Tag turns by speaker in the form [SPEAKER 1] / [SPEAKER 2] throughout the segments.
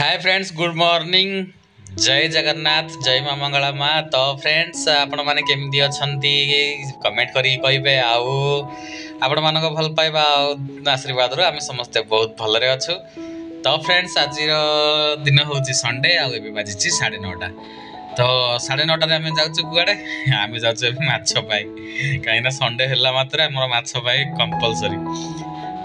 [SPEAKER 1] Hi friends, good morning. जय जगन्नाथ, जय मां मंगला माँ। तो फ्रेंड्स आपण मैंने केमती अच्छी कमेंट करी कहे आपण मान भल पाइबा आशीर्वाद आम समस्ते बहुत भलरे अच्छु। तो फ्रेंड्स आज दिन हूँ संडे आउ बाजी 9:30। तो 9:30 आम जाऊँ कुआड़े आम जाऊँ माछ पाई कहीं संडे है मात्र आम माछ पाई कंपलसरी।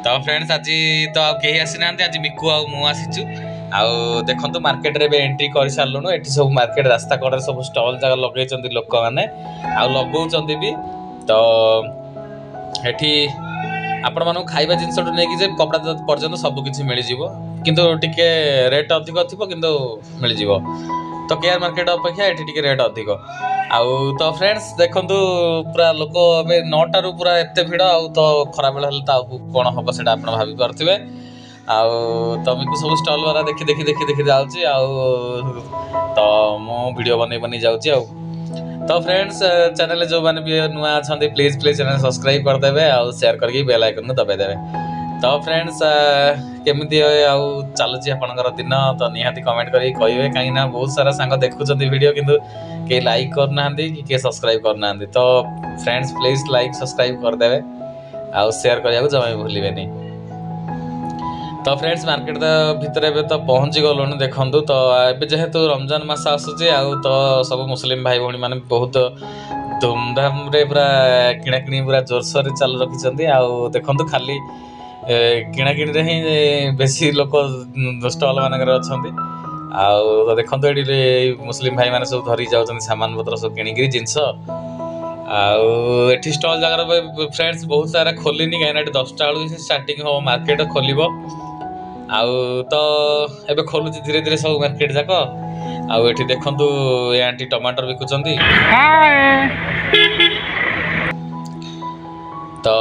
[SPEAKER 1] तो फ्रेंड्स आज तो कहीं आसी ना आज मिकु आसीचु आउ देखो मार्केट रे एंट्री कर सारूँ। ये सब मार्केट रास्ता कड़े सब स्टल जगह लगे लोक मैंने लगौं भी। तो ये आपण मानू खाइबा जिनस नहीं कपड़ा पर्यटन सबकि मिल जाव किंतु टिके रेट अधिक थी किंतु मिल जाव। तो केआर मार्केट अपेक्षा ये रेट अधिक आउ। तो फ्रेंड्स देखु पूरा लोक ए 9टारू पूरा एत भिड़ आउ। तो खरा बेला कौन हम से आप भावी पारे आउ। तो मिकु सब स्टल वाला देखी देखी देखी देखी जाऊँगी आउ। तो मु वीडियो बन जाऊँगी आउ। तो फ्रेंड्स चैनल जो मैंने भी नुआ अच्छा प्लीज प्लीज चैनल सब्सक्राइब करदे आउ शेयर करके बेल आइकन दबाई। तो फ्रेंड्स केमती चलुची आपंकर दिन तो निहाती कमेंट करके कहे कहीं बहुत सारा सांग देखुं वीडियो किंतु के लाइक करना कि सब्सक्राइब करना। तो फ्रेंड्स प्लीज लाइक सब्सक्राइब करदे आउ शेयर करने जमा भी भूलें। तो फ्रेंड्स मार्केट भितर तो पहुँची गलु देखु। तो ये जेहेतु रमजान मास आसूचे तो सब मुस्लिम भाई भौणी मैंने बहुत धूमधाम रे पूरा किणाकिणी पूरा जोरसोर चालू रखी आउ। देखु खाली किणाकिणी ही बेसी लोक स्टल मानक अच्छा आउ। तो देखो ये मुस्लिम भाई मैंने सब धरी जाऊँ सामान पत्र सब किणिकी जिनस आउ। ये स्टल जगह फ्रेंड्स बहुत सारा खोलनी कहीं 10टा बेलू स्टार्टिंग हम मार्केट खोल आउ। तो एबे खोलुची धीरे धीरे सब मार्केट जाक आउ। एठी देखंतु ए आंटी टमाटर बिकुचंदी। तो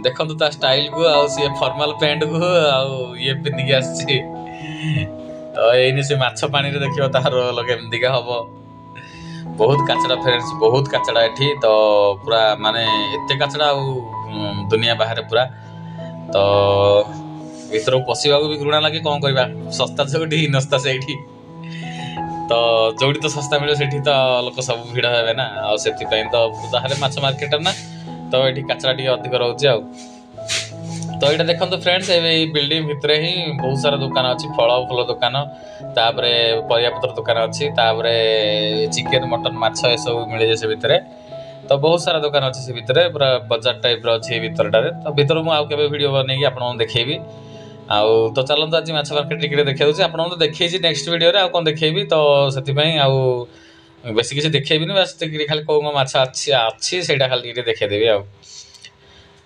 [SPEAKER 1] देखंतु ता स्टाइल को आउ सी फॉर्मल पैंट को आउ ये पिंदी के आसी। तो एनी से माछ पानी रे देखियो तार रोल केमदिका हबो। बहुत काचड़ा फ्रेंड्स, बहुत काचड़ा एठी। तो पूरा माने एते काचड़ा आउ दुनिया बाहर पूरा। तो भीतर पशिवा भी घृणा लगे कौन करवा सस्ता जोटी नस्ता से। तो जोटी तो सस्ता मिले से तो लोक सब भिड़ हे ना आ से तो ताहले माछ मार्केट ना। तो ये काचरा टी अधिक रोचे आ। तो ये देखो फ्रेंड्स ये बिल्डिंग भितर ही बहुत सारा दुकान अच्छी फल फल दुकान तापरे परियापत्र दुकान अच्छी तापरे चिकेन मटन माछ ये सब मिले से भितर। तो बहुत सारा दुकान अच्छी से भितर पूरा बाजार टाइप रही भितरटारे। तो भितर मुझे आउ केबे वीडियो बनैकी आपन देखेबी आउ। तो चलते आज माछ मार्केट टिके देखा दूसरी आपको तो देखी नेक्स्ट वीडियो रे कौन देखेबी। तो से आउ बेसी किसी देखेबी बस खाली कौ माछ अच्छी से खाली देखेदेवी आउ।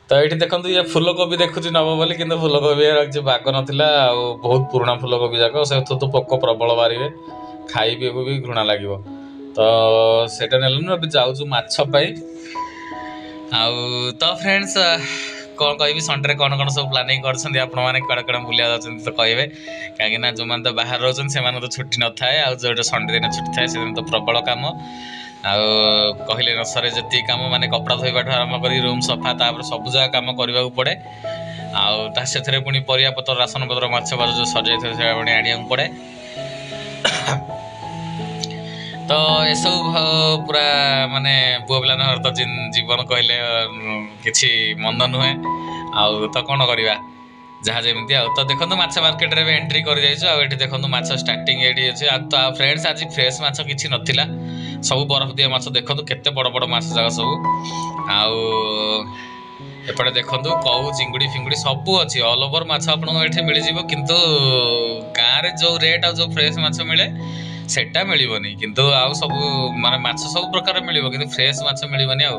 [SPEAKER 1] तो ये देखो ये फूलकोबी देखुची नब बोली कि फूलकोबी बाग नाला बहुत पुराना फूलकोबी जाक से तो पोक प्रबल बारे खाइबे को भी घृणा लगे। तो सेटा नेलु जाऊँ माछ पाई आउ। तो फ्रेंड्स कौन कह संडे कौन कौन सब प्लानिंग कर बुलिया जाती तो कहे कहीं जो मैंने तो बाहर रोचे से तो छुट्टी न थाए जो संडे दिन छुट्टी थाए से दिन तो प्रबल कम कहले न सरे जी कम माने कपड़ा धोवा आरंभ कर रूम सफा तापर सब जगह कम करने को पड़े आउ। से पुणी परिया पत्र राशन पत्र माछ बाज जो सजाई थे आनिया पड़े। तो ये सब पूरा माने पुआ पिला तो जीवन कहले किसी मंद नुहे आउ। तो कौन करवा जहाँ जमी आ। तो देखो माछ मार्केट रे एंट्री कर जाइए देखो माछ स्टार्टिंग ये अच्छे। तो फ्रेंड्स आज फ्रेश माछ किसी नथिला सब बरफ दिया माछ देखो केते बड़ बड़ माछ जाक सब आउ। एपटे देखो कौ चिंगुड़ी फिंगुड़ी सब अच्छी ऑल ओवर माछ आपको ये मिल जाव किंतु गाँव में जो रेट आ जो फ्रेश माछ मिले सेटा मिलबनी किंतु आउ सब माने माछ सब प्रकार मिलिबो किंतु फ्रेश माछ मिलबनी आउ।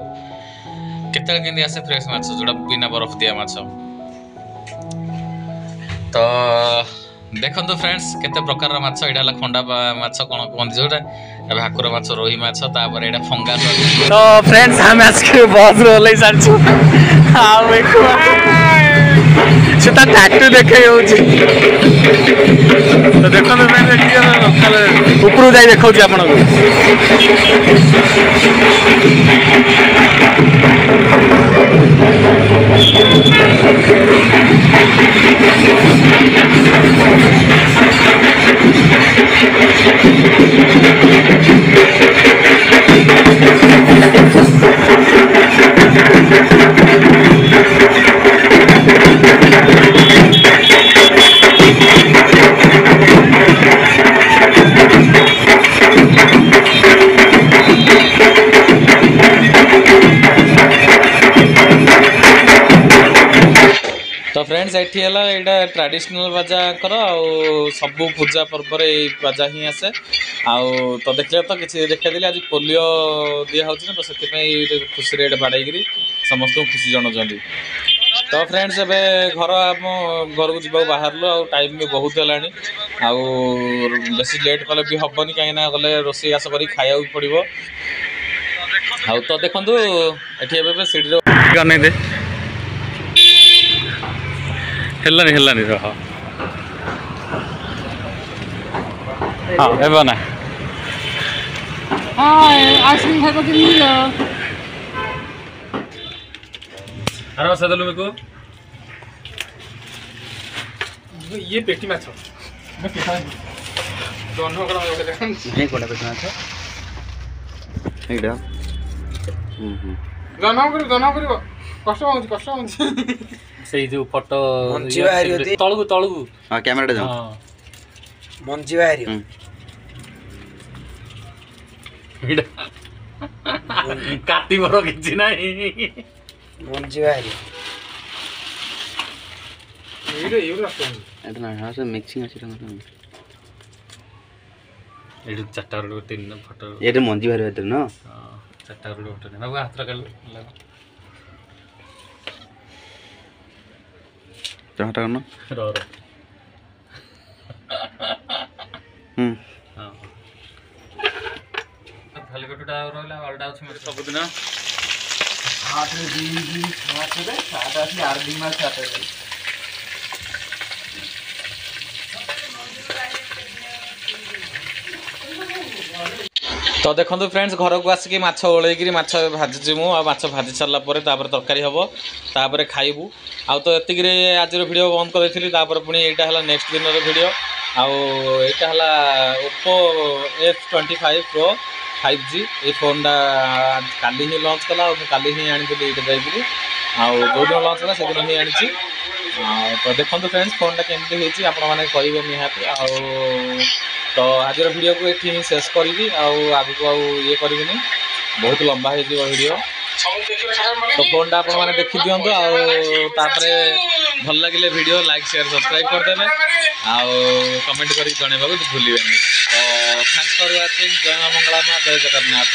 [SPEAKER 1] केते केंदी आसे फ्रेश माछ जोड़ा बिना बरफ दिया माछ। तो देखो फ्रेंड्स केते प्रकार माछ एडा ला खंडा माछ कोन कोन जोड़ा भाकुर माछ रोही माछ तापर एडा फंगा। तो फ्रेंड्स हम आज के बहुत रोले सारछु आउ देखो सेटा टैटू देखे होची। तो देखो फ्रेंड्स लोकल ऊपर जाई देखौ छी आपन को। तो फ्रेंड्स एठी हला एटा ट्रेडिशनल बाजा कर सब पूजा पर्व रे बाजा ही आसे तो देखले तो किसी देखा दिले आज पोलियो दिया होछि तो सेति पई खुशी रे बाड़ाई करी समस्त खुशी जणौछंती। तो फ्रेंड्स एबे घर आम घर को जीवा बाहरलु आ टाइम भी बहुत हेलानी आ बेसी लेट कले भी हबनी कहीं ना गले रोषेई आस करी खाया पड़ो। आ तो देखंतु एठी एबे सीडी रे गने दे हेलानी हेलानी रह हाँ एबे ना
[SPEAKER 2] आइसक्रीम खाएको तिमीले
[SPEAKER 1] अरे बस दलु मेको
[SPEAKER 2] ये पेटी माछ दोनों करा हो गले
[SPEAKER 3] नहीं कोडा पेटी माछ एडा
[SPEAKER 2] दोनों करिवो कष्ट होउछि
[SPEAKER 1] सेई जो फोटो
[SPEAKER 3] मंजी बाहरी होती
[SPEAKER 1] तळगु
[SPEAKER 3] हां कैमरा दे
[SPEAKER 1] हां
[SPEAKER 3] मंजी बाहरी
[SPEAKER 1] काटी बरो किछि नाही
[SPEAKER 3] मंजी बाहरी
[SPEAKER 2] ये रास्ता
[SPEAKER 3] एटा ना हां से मिक्सिंग अछि तना
[SPEAKER 1] एडु चारटा रो तीन फोटो
[SPEAKER 3] एटा मंजी बाहरी होते न
[SPEAKER 1] हां चारटा रो फोटो ना हाथ रखल
[SPEAKER 3] चाहता करना
[SPEAKER 1] रो हां खाली गोटटा रहला अलडा अछि सब दिन
[SPEAKER 2] 8 दिन माछ रे 8 दिन माछ आते
[SPEAKER 1] तो देखो फ्रेंड्स घर को आसिक माछ ओलैकि माछ भाजी मु माछ भाजी सारा तरकारी हम तापर खाइबू आउ तो एतिक आज वीडियो बंद कर पुणी यहाँ है नेक्स्ट दिन वीडियो यहाँ ओप्पो F25 Pro 5G ये फोनटा काली ही लॉन्च कला काली ही आनी जाकि जो दिन लॉन्च कला से दिन ही आनी तो देखो फ्रेंड्स फोनटा केमती होती आपने निहाती तो आज वीडियो को ये शेष करी आगू ये करी बहुत लंबा हो वीडियो तो फोनटा आप देखी दिंतु आउे भल लगे वीडियो लाइक शेयर सब्सक्राइब करदे कमेंट कर जनइबा भूलें तो थैंक्स फॉर वाचिंग। जय मां मंगला मां जय जगन्नाथ।